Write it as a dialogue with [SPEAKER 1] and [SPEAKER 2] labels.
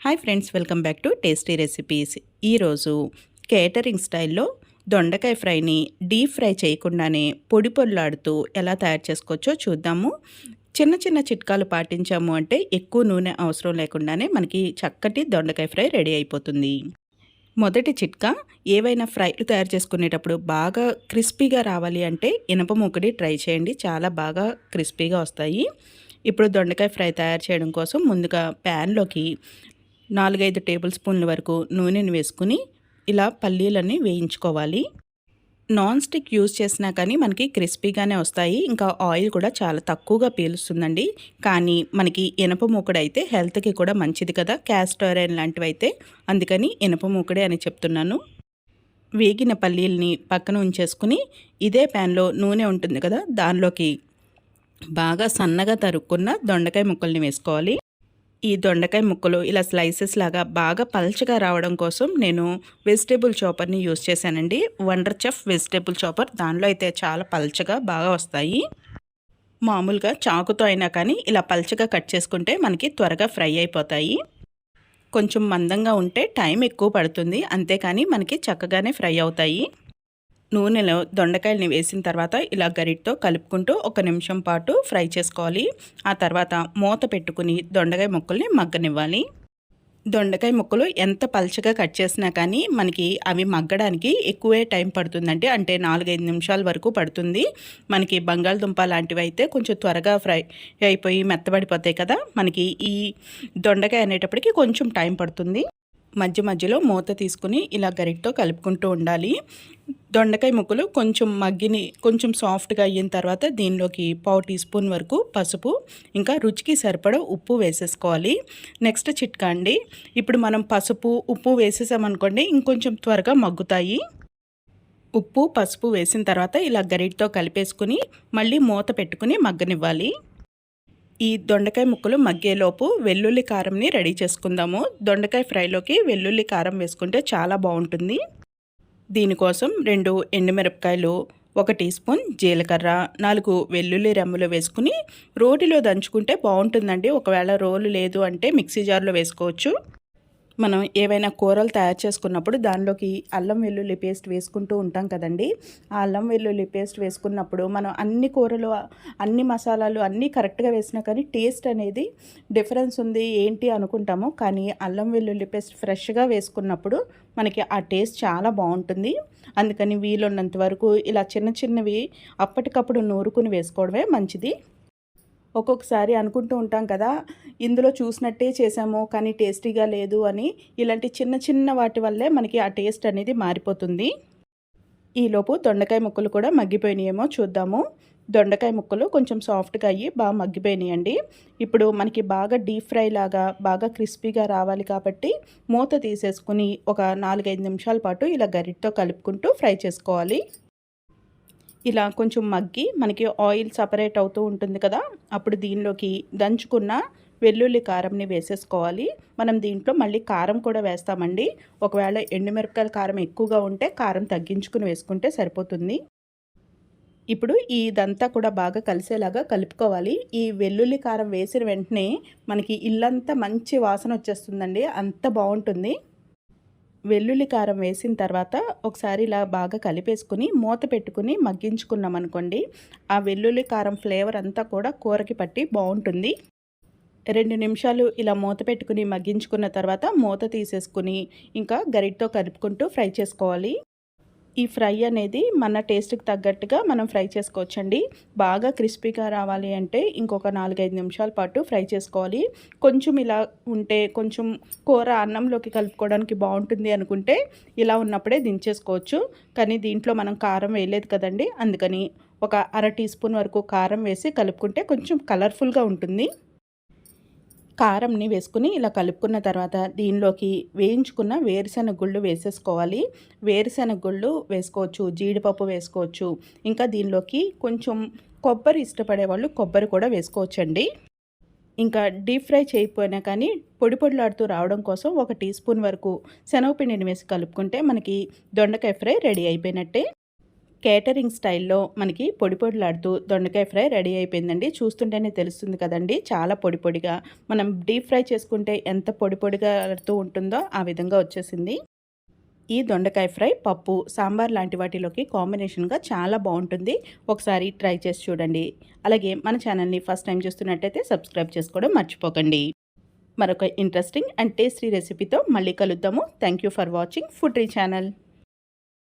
[SPEAKER 1] Hi friends, welcome back to tasty recipes. ఈరోజు catering స్టైల్లో దొండకాయ ఫ్రైని డీప్ ఫ్రై చేయకుండానే పొడి పొడిలాడుతూ ఎలా తయారు చేసుకోవచ్చో చూద్దాము. చిన్న చిన్న చిట్కాలు పాటించాము అంటే ఎక్కువ నూనె అవసరం లేకుండానే మనకి చక్కటి దొండకాయ ఫ్రై రెడీ అయిపోతుంది. మొదటి చిట్కా, ఏవైనా ఫ్రైలు తయారు చేసుకునేటప్పుడు బాగా క్రిస్పీగా రావాలి అంటే ఇనప మూకుడి ట్రై చేయండి, చాలా బాగా క్రిస్పీగా వస్తాయి. ఇప్పుడు దొండకాయ ఫ్రై తయారు చేయడం కోసం ముందుగా ప్యాన్లోకి 4-5 టేబుల్ స్పూన్ల వరకు నూనెని వేసుకుని ఇలా పల్లీలని వేయించుకోవాలి. నాన్ స్టిక్ యూజ్ చేసినా కానీ మనకి క్రిస్పీగానే వస్తాయి, ఇంకా ఆయిల్ కూడా చాలా తక్కువగా పీలుస్తుందండి. కానీ మనకి ఇనప మూకుడు అయితే హెల్త్కి కూడా మంచిది కదా, క్యాస్టర్ ఆయిల్ లాంటివి అయితే, అందుకని ఇనప మూకుడే అని చెప్తున్నాను. వేగిన పల్లీలని పక్కన ఉంచేసుకుని ఇదే ప్యాన్లో నూనె ఉంటుంది కదా, దానిలోకి బాగా సన్నగా తరుక్కున్న దొండకాయ ముక్కల్ని వేసుకోవాలి. ఈ దొండకాయ ముక్కలు ఇలా స్లైసెస్ లాగా బాగా పల్చగా రావడం కోసం నేను వెజిటేబుల్ చాపర్ని యూజ్ చేశానండి. వండర్ చెఫ్ వెజిటేబుల్ చాపర్, దానిలో అయితే చాలా పల్చగా బాగా వస్తాయి. మామూలుగా చాకుతో అయినా కానీ ఇలా పల్చగా కట్ చేసుకుంటే మనకి త్వరగా ఫ్రై అయిపోతాయి. కొంచెం మందంగా ఉంటే టైం ఎక్కువ పడుతుంది, అంతేకాని మనకి చక్కగానే ఫ్రై అవుతాయి. నూనెలో దొండకాయలని వేసిన తర్వాత ఇలా గరిటతో కలుపుకుంటూ 1 నిమిషం పాటు ఫ్రై చేసుకోవాలి. ఆ తర్వాత మూత పెట్టుకుని దొండకాయ ముక్కల్ని మగ్గనివ్వాలి. దొండకాయ ముక్కలు ఎంత పల్చగా కట్ చేసినా కానీ మనకి అవి మగ్గడానికి ఎక్కువే టైం పడుతుందండి, అంటే 4-5 నిమిషాల వరకు పడుతుంది. మనకి బంగాళదుంప లాంటివి అయితే కొంచెం త్వరగా ఫ్రై అయిపోయి మెత్తబడిపోతాయి కదా, మనకి ఈ దొండకాయ అనేటప్పటికి కొంచెం టైం పడుతుంది. మధ్య మధ్యలో మూత తీసుకుని ఇలా గరిటతో కలుపుకుంటూ ఉండాలి. దొండకాయ ముక్కలు కొంచెం సాఫ్ట్గా అయిన తర్వాత దీనిలోకి 1/4 టీ స్పూన్ వరకు పసుపు, ఇంకా రుచికి సరిపడా ఉప్పు వేసేసుకోవాలి. నెక్స్ట్ చిట్కా అండి, ఇప్పుడు మనం పసుపు ఉప్పు వేసేసామనుకోండి ఇంకొంచెం త్వరగా మగ్గుతాయి. ఉప్పు పసుపు వేసిన తర్వాత ఇలా గరిటతో కలిపేసుకుని మళ్ళీ మూత పెట్టుకుని మగ్గనివ్వాలి. ఈ దొండకాయ ముక్కలు మగ్గేలోపు వెల్లుల్లి కారంని రెడీ చేసుకుందాము. దొండకాయ ఫ్రైలోకి వెల్లుల్లి కారం వేసుకుంటే చాలా బాగుంటుంది. దీనికోసం 2 ఎండుమిరపకాయలు, 1 టీ స్పూన్ జీలకర్ర, 4 వెల్లుల్లి రెమ్మలు వేసుకుని రోటిలో దంచుకుంటే బాగుంటుందండి. ఒకవేళ రోలు లేదు అంటే మిక్సీ జార్లో వేసుకోవచ్చు. మనం ఏవైనా కూరలు తయారు చేసుకున్నప్పుడు దానిలోకి అల్లం వెల్లుల్లి పేస్ట్ వేసుకుంటూ ఉంటాం కదండి. ఆ అల్లం వెల్లుల్లి పేస్ట్ వేసుకున్నప్పుడు మనం అన్ని కూరలు అన్ని మసాలాలు అన్నీ కరెక్ట్గా వేసినా కానీ టేస్ట్ అనేది డిఫరెన్స్ ఉంది ఏంటి అనుకుంటాము. కానీ అల్లం వెల్లుల్లి పేస్ట్ ఫ్రెష్గా వేసుకున్నప్పుడు మనకి ఆ టేస్ట్ చాలా బాగుంటుంది. అందుకని వీలున్నంత వరకు ఇలా చిన్న చిన్నవి అప్పటికప్పుడు నూరుకుని వేసుకోవడమే మంచిది. ఒక్కొక్కసారి అనుకుంటూ ఉంటాం కదా, ఇందులో చూసినట్టే చేసాము కానీ టేస్టీగా లేదు అని. ఇలాంటి చిన్న చిన్న వాటి వల్లే మనకి ఆ టేస్ట్ అనేది మారిపోతుంది. ఈలోపు దొండకాయ ముక్కలు కూడా మగ్గిపోయినాయేమో చూద్దాము. దొండకాయ ముక్కలు కొంచెం సాఫ్ట్గా అయ్యి బాగా మగ్గిపోయినాయండి. ఇప్పుడు మనకి బాగా డీప్ ఫ్రై లాగా బాగా క్రిస్పీగా రావాలి కాబట్టి మూత తీసేసుకుని ఒక 4-5 నిమిషాల పాటు ఇలా గరిటతో కలుపుకుంటూ ఫ్రై చేసుకోవాలి. ఇలా కొంచెం మగ్గి మనకి ఆయిల్ సపరేట్ అవుతూ ఉంటుంది కదా, అప్పుడు దీనిలోకి దంచుకున్న వెల్లుల్లి కారంని వేసేసుకోవాలి. మనం దీంట్లో మళ్ళీ కారం కూడా వేస్తామండి. ఒకవేళ ఎండుమిరపకాయల కారం ఎక్కువగా ఉంటే కారం తగ్గించుకుని వేసుకుంటే సరిపోతుంది. ఇప్పుడు ఇదంతా కూడా బాగా కలిసేలాగా కలుపుకోవాలి. ఈ వెల్లుల్లి కారం వేసిన వెంటనే మనకి ఇల్లంతా మంచి వాసన వచ్చేస్తుందండి, అంత బాగుంటుంది. వెల్లుల్లి కారం వేసిన తర్వాత ఒకసారి ఇలా బాగా కలిపేసుకుని మూత పెట్టుకుని మగ్గించుకున్నాం అనుకోండి, ఆ వెల్లుల్లి కారం ఫ్లేవర్ అంతా కూడా కూరకి పట్టి బాగుంటుంది. 2 నిమిషాలు ఇలా మూత పెట్టుకుని మగ్గించుకున్న తర్వాత మూత తీసేసుకుని ఇంకా గరిటతో కలుపుకుంటూ ఫ్రై చేసుకోవాలి. ఈ ఫ్రై అనేది మన టేస్ట్కి తగ్గట్టుగా మనం ఫ్రై చేసుకోవచ్చండి. బాగా క్రిస్పీగా రావాలి అంటే ఇంకొక 4-5 నిమిషాల పాటు ఫ్రై చేసుకోవాలి. కొంచెం ఇలా ఉంటే కొంచెం కూర అన్నంలోకి కలుపుకోవడానికి బాగుంటుంది అనుకుంటే ఇలా ఉన్నప్పుడే దించేసుకోవచ్చు. కానీ దీంట్లో మనం కారం వేయలేదు కదండి, అందుకని ఒక 1/2 టీ స్పూన్ వరకు కారం వేసి కలుపుకుంటే కొంచెం కలర్ఫుల్గా ఉంటుంది. కారంని వేసుకుని ఇలా కలుపుకున్న తర్వాత దీనిలోకి వేయించుకున్న వేరుశెనగ గుళ్ళు వేసేసుకోవాలి. వేరుశెనగ గుళ్ళు వేసుకోవచ్చు, జీడిపప్పు వేసుకోవచ్చు, ఇంకా దీనిలోకి కొంచెం కొబ్బరి ఇష్టపడే వాళ్ళు కొబ్బరి కూడా వేసుకోవచ్చండి. ఇంకా డీప్ ఫ్రై చేయకపోయినా కానీ పొడి పొడిలాడుతూ రావడం కోసం 1 టీ స్పూన్ వరకు శనగపిండిని వేసి కలుపుకుంటే మనకి దొండకాయ ఫ్రై రెడీ అయిపోయినట్టే. కేటరింగ్ స్టైల్లో మనకి పొడి పొడిలాడుతూ దొండకాయ ఫ్రై రెడీ అయిపోయిందండి. చూస్తుంటేనే తెలుస్తుంది కదండి, చాలా పొడి పొడిగా. మనం డీప్ ఫ్రై చేసుకుంటే ఎంత పొడి పొడిగా ఆడుతూ ఉంటుందో ఆ విధంగా వచ్చేసింది. ఈ దొండకాయ ఫ్రై పప్పు, సాంబార్ లాంటి వాటిలోకి కాంబినేషన్గా చాలా బాగుంటుంది. ఒకసారి ట్రై చేసి చూడండి. అలాగే మన ఛానల్ని ఫస్ట్ టైం చూస్తున్నట్టయితే సబ్స్క్రైబ్ చేసుకోవడం మర్చిపోకండి. మరొక ఇంట్రెస్టింగ్ అండ్ టేస్టీ రెసిపీతో మళ్ళీ కలుద్దాము. Thank you for watching food re channel.